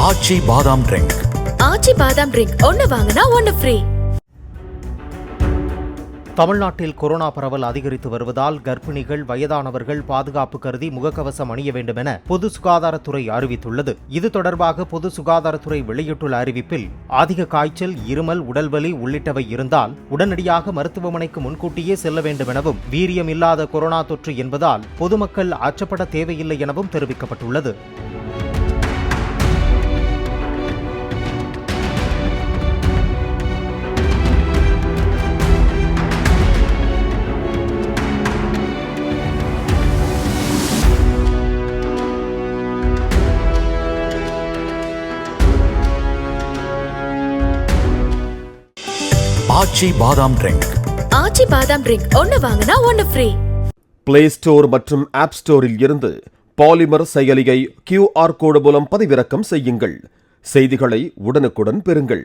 ஆச்சி பாதாம் ட்ரிங்க். ஆச்சி பாதாம் ட்ரிங்க் ஒன்னு வாங்கினா ஒன்னு ஃப்ரீ. தமிழ்நாட்டில் கொரோனா பரவல் அதிகரித்து வருவதால் கர்ப்பிணிகள், வயதானவர்கள் பாதுகாப்பு கருதி முகக்கவசம் அணிய வேண்டும் என பொது சுகாதாரத்துறை அறிவித்துள்ளது. இது தொடர்பாக பொது சுகாதாரத்துறை வெளியிட்டுள்ள அறிவிப்பில், அதிக காய்ச்சல், இருமல், உடல்வலி உள்ளிட்டவை இருந்தால் உடனடியாக மருத்துவமனைக்கு முன்கூட்டியே செல்ல வேண்டும் எனவும், வீரியம் இல்லாத கொரோனா தொற்று என்பதால் பொதுமக்கள் அச்சப்பட தேவையில்லை எனவும் தெரிவிக்கப்பட்டுள்ளது. ஆச்சி பாதாம் ட்ரிங்க். ஆச்சி பாதாம் ட்ரிங்க் ஒன்னு வாங்கினா ஒன்னு ஃப்ரீ. பிளே ஸ்டோர் மற்றும் ஆப் ஸ்டோரில் இருந்து பாலிமர் செயலியை QR கோடு மூலம் பதிவிறக்கம் செய்யுங்கள். செய்திகளை உடனுக்குடன் பெறுங்கள்.